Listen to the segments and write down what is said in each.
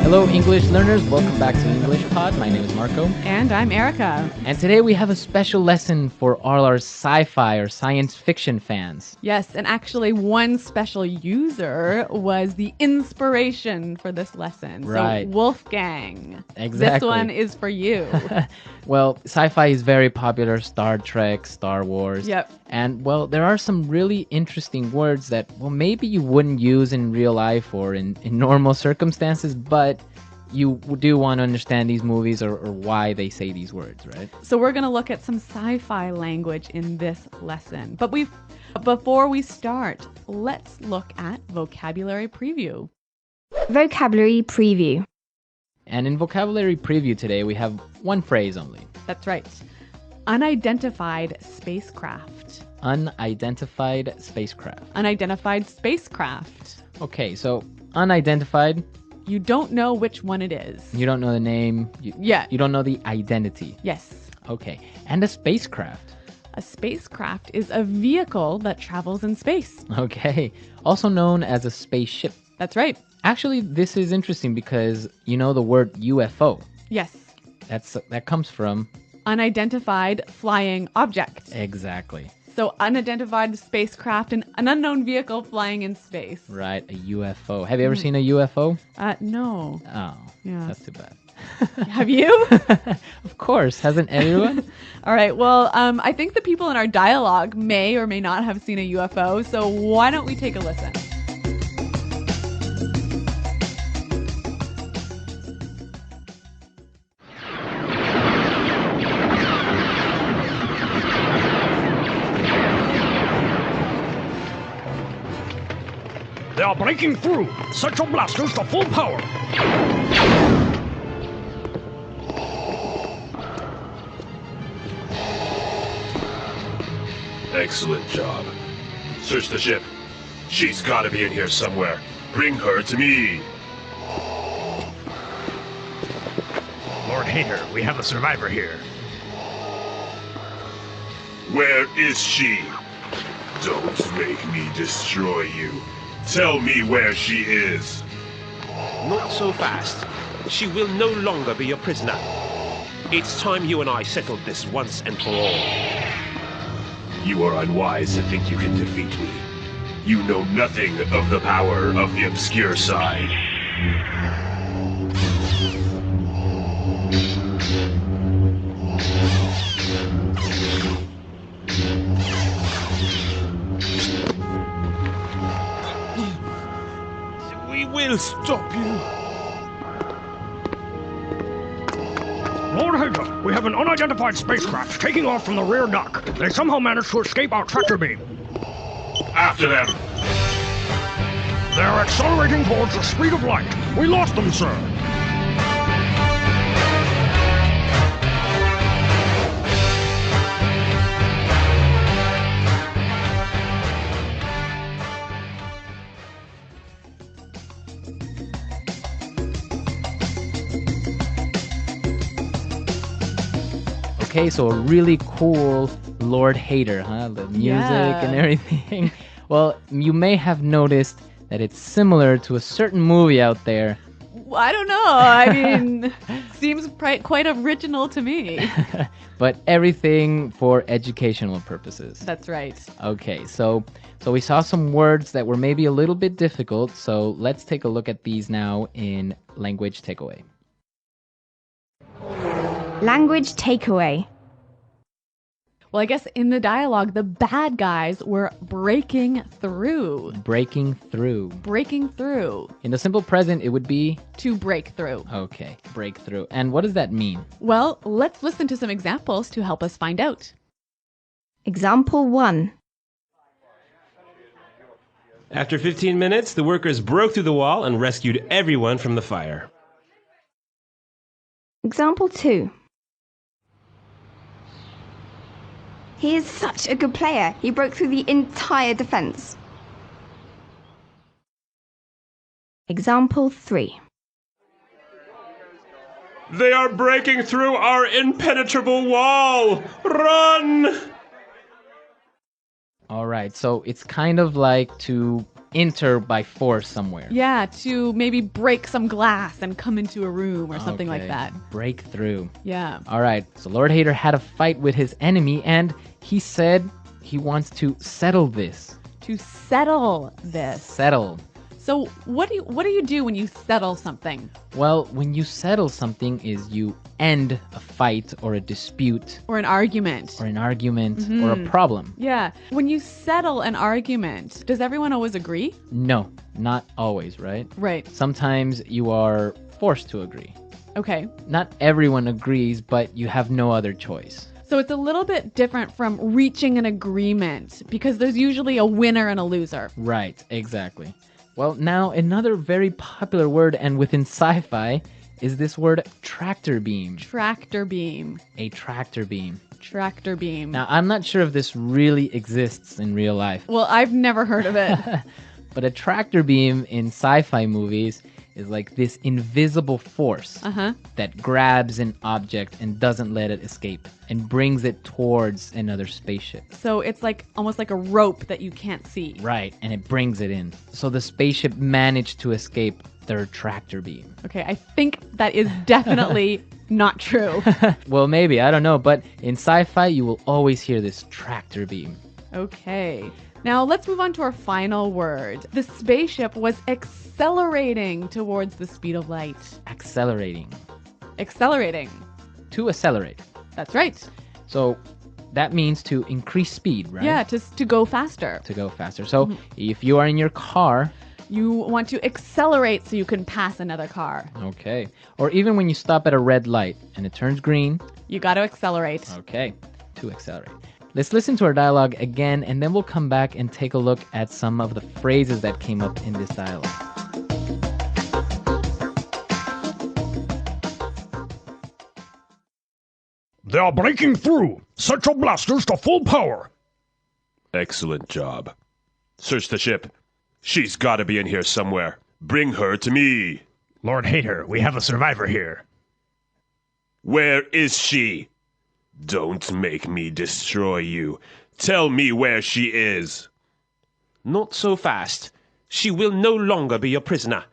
Hello, English learners. Welcome back to EnglishPod. My name is Marco. And I'm Erica. And today we have a special lesson for all our sci-fi or science fiction fans. Yes, and actually one special user was the inspiration for this lesson. Right. So Wolfgang. Exactly. This one is for you. Well, sci-fi is very popular. Star Trek, Star Wars. Yep. And, well, there are some really interesting words that, well, maybe you wouldn't use in real life or in normal circumstances, but you do want to understand these movies or why they say these words, right? So we're going to look at some sci-fi language in this lesson. But before we start, let's look at vocabulary preview. Vocabulary preview. And in vocabulary preview today, we have one phrase only. That's right. Unidentified spacecraft. Unidentified spacecraft. Unidentified spacecraft. Okay, so unidentified. You don't know which one it is. You don't know the name. You don't know the identity. Yes. Okay. And a spacecraft. A spacecraft is a vehicle that travels in space. Okay. Also known as a spaceship. That's right. Actually, this is interesting because you know the word UFO. Yes. That comes from unidentified flying object. Exactly. So unidentified spacecraft, an unknown vehicle flying in space. Right, a UFO. Have you ever seen a UFO? No. Oh, yeah. That's too bad. Have you? Of course. Hasn't everyone? All right. Well, I think the people in our dialogue may or may not have seen a UFO. So why don't we take a listen? They are breaking through. Set your blasters to full power. Excellent job. Search the ship. She's gotta be in here somewhere. Bring her to me. Lord Hater, we have a survivor here. Where is she? Don't make me destroy you. Tell me where she is. Not so fast. She will no longer be your prisoner. It's time you and I settled this once and for all. You are unwise to think you can defeat me. You know nothing of the power of the obscure side. We will stop you. Lord Hater, we have an unidentified spacecraft taking off from the rear dock. They somehow managed to escape our tractor beam. After them. They are accelerating towards the speed of light. We lost them, sir. Okay, so a really cool Lord Hater, huh? The music and everything. Well, you may have noticed that it's similar to a certain movie out there. I don't know. I mean, seems quite original to me. But everything for educational purposes. That's right. Okay, so we saw some words that were maybe a little bit difficult, so let's take a look at these now in language takeaway. Language takeaway. Well, I guess in the dialogue, the bad guys were breaking through. Breaking through. Breaking through. In the simple present, it would be? To break through. Okay, break through. And what does that mean? Well, let's listen to some examples to help us find out. Example 1. After 15 minutes, the workers broke through the wall and rescued everyone from the fire. Example 2. He is such a good player. He broke through the entire defense. Example 3. They are breaking through our impenetrable wall! Run! All right, so it's kind of like to enter by force somewhere. Yeah, to maybe break some glass and come into a room or something like Okay, that. Break through. Yeah. All right. So Lord Hater had a fight with his enemy, and he said he wants to settle this. To settle this. Settle. So what do you do when you settle something? Well, when you settle something is you end a fight or a dispute Or an argument. or an argument or a problem. Yeah. When you settle an argument, does everyone always agree? No, not always, right? Right. Sometimes you are forced to agree. Okay. Not everyone agrees, but you have no other choice. So it's a little bit different from reaching an agreement because there's usually a winner and a loser. Right, exactly. Well, now another very popular word and within sci-fi is this word tractor beam. Tractor beam. A tractor beam. Tractor beam. Now, I'm not sure if this really exists in real life, Well, I've never heard of it. but a tractor beam in sci-fi movies is like this invisible force Uh-huh. that grabs an object and doesn't let it escape and brings it towards another spaceship. So it's like almost like a rope that you can't see. Right, and it brings it in. So the spaceship managed to escape their tractor beam. Okay, I think that is definitely not true. Well, maybe, I don't know, but in sci-fi you will always hear this tractor beam. Okay. Now let's move on to our final word. The spaceship was accelerating towards the speed of light. Accelerating. Accelerating. To accelerate. That's right. So that means to increase speed, right? Yeah, to go faster. To go faster. So if you are in your car, You want to accelerate so you can pass another car. okay, or even when you stop at a red light and it turns green, You got to accelerate. okay, to accelerate. Let's listen to our dialogue again, and then we'll come back and take a look at some of the phrases that came up in this dialogue. They are breaking through. Set your blasters to full power. Excellent job. Search the ship. She's gotta be in here somewhere. Bring her to me. Lord Hater, we have a survivor here. Where is she? Don't make me destroy you. Tell me where she is. Not so fast. She will no longer be your prisoner.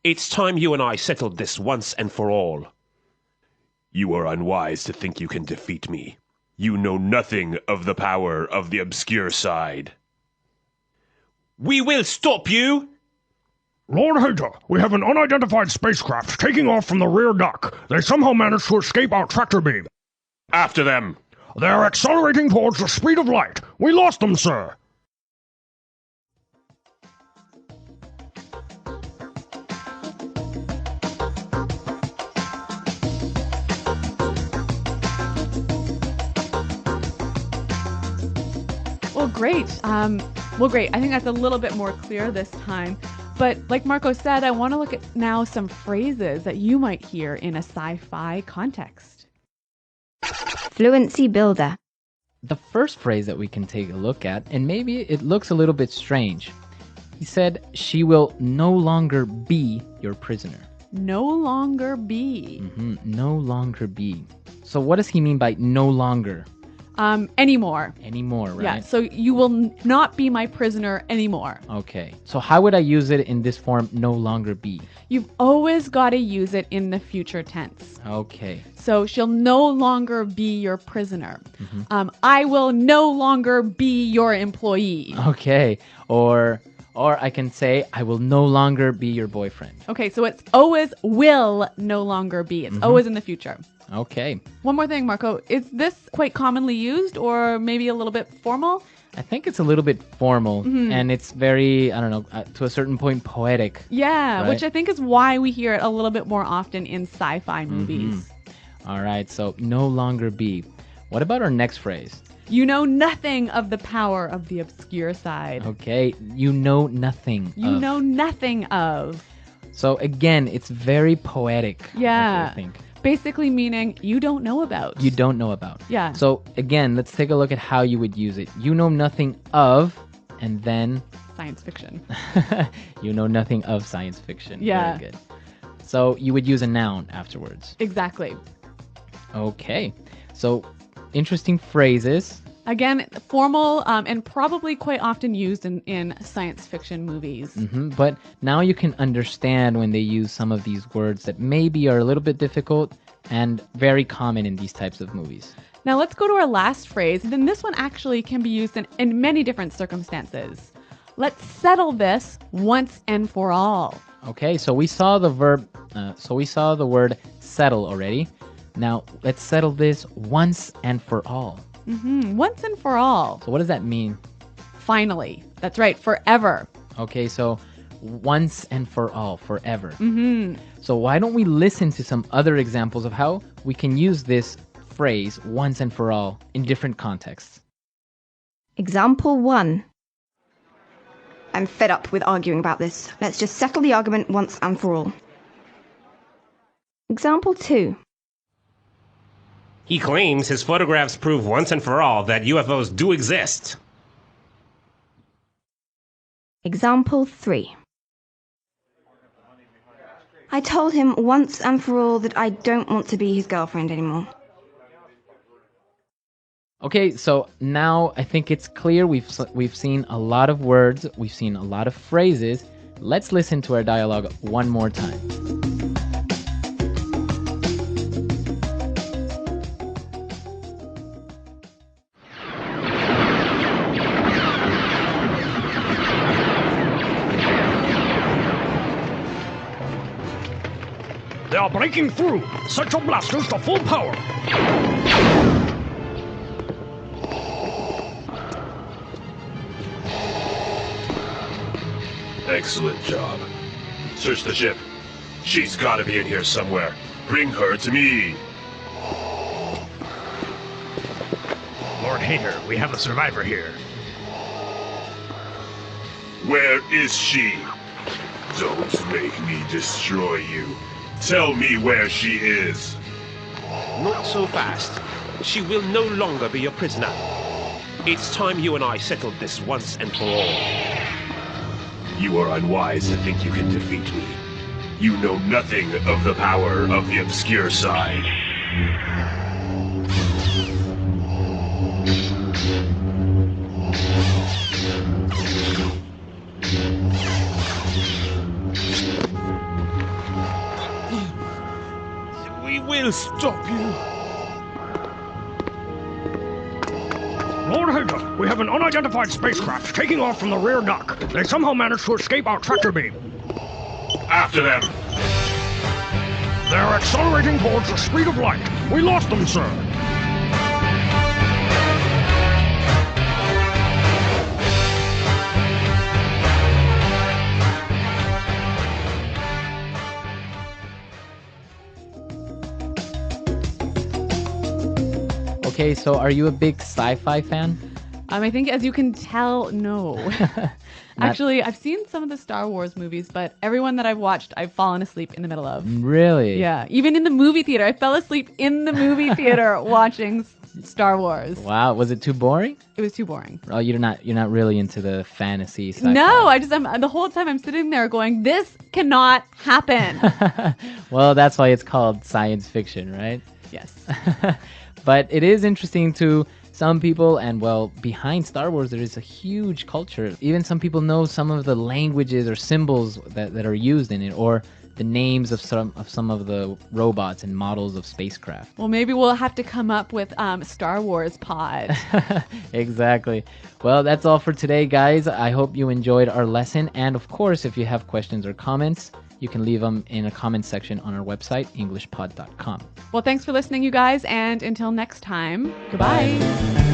It's time you and I settled this once and for all. You are unwise to think you can defeat me. You know nothing of the power of the obscure side. We will stop you! Lord Hater, we have an unidentified spacecraft taking off from the rear dock. They somehow managed to escape our tractor beam. After them! They are accelerating towards the speed of light. We lost them, sir. Well, great. I think that's a little bit more clear this time. But like Marco said, I want to look at now some phrases that you might hear in a sci-fi context. Fluency builder. The first phrase that we can take a look at, and maybe it looks a little bit strange. He said, she will no longer be your prisoner. No longer be. No longer be. So what does he mean by no longer? Anymore. Anymore, right? Yeah, so you will not be my prisoner anymore. Okay. So how would I use it in this form, no longer be? You've always got to use it in the future tense. Okay. So she'll no longer be your prisoner. I will no longer be your employee. Okay. Or I can say, I will no longer be your boyfriend. Okay, so it's always will no longer be. It's always in the future. Okay. One more thing, Marco. Is this quite commonly used or maybe a little bit formal? I think it's a little bit formal and it's very, I don't know, to a certain point poetic. Yeah, Right. which I think is why we hear it a little bit more often in sci-fi movies. All right. So no longer be. What about our next phrase? You know nothing of the power of the obscure side. Okay. You know nothing. You of. know nothing of. So again, it's very poetic. Yeah. I think. Basically meaning you don't know about. You don't know about. Yeah. So again, let's take a look at how you would use it. You know nothing of, and then Science fiction. you know nothing of science fiction. Yeah. Very good. So you would use a noun afterwards. Exactly. Okay. So interesting phrases. Again, formal and probably quite often used in science fiction movies. But now you can understand when they use some of these words that maybe are a little bit difficult and very common in these types of movies. Now let's go to our last phrase. Then this one actually can be used in many different circumstances. Let's settle this once and for all. Okay, so we saw the verb, we saw the word settle already. Now let's settle this once and for all. Once and for all. So what does that mean? Finally. That's right, forever. Okay, so once and for all, forever. So why don't we listen to some other examples of how we can use this phrase once and for all in different contexts. Example 1. I'm fed up with arguing about this. Let's just settle the argument once and for all. Example 2. He claims his photographs prove once and for all that UFOs do exist. Example 3. I told him once and for all that I don't want to be his girlfriend anymore. Okay, so now I think it's clear we've seen a lot of words, we've seen a lot of phrases. Let's listen to our dialogue one more time. They are breaking through. Set your blasters to full power. Excellent job. Search the ship. She's gotta be in here somewhere. Bring her to me. Lord Hater, we have a survivor here. Where is she? Don't make me destroy you. Tell me where she is. Not so fast. She will no longer be your prisoner. It's time you and I settled this once and for all. You are unwise to think you can defeat me. You know nothing of the power of the obscure side. We will stop you. Lord Hager, we have an unidentified spacecraft taking off from the rear dock. They somehow managed to escape our tractor beam. After them. They're accelerating towards the speed of light. We lost them, sir. Okay, so are you a big sci-fi fan? I think, as you can tell, no. Actually, I've seen some of the Star Wars movies, but everyone that I've watched, I've fallen asleep in the middle of. Really? Yeah, even in the movie theater. I fell asleep in the movie theater watching Star Wars. Wow, was it too boring? It was too boring. Oh, you're not really into the fantasy sci-fi. No, I'm the whole time I'm sitting there going, this cannot happen. Well, that's why it's called science fiction, right? Yes. But it is interesting to some people, and well, behind Star Wars, there is a huge culture. Even some people know some of the languages or symbols that are used in it, or the names of some of the robots and models of spacecraft. Well, maybe we'll have to come up with Star Wars pod. Exactly. Well, that's all for today, guys. I hope you enjoyed our lesson. And of course, if you have questions or comments, you can leave them in a comment section on our website, EnglishPod.com. Well, thanks for listening, you guys. And until next time, goodbye.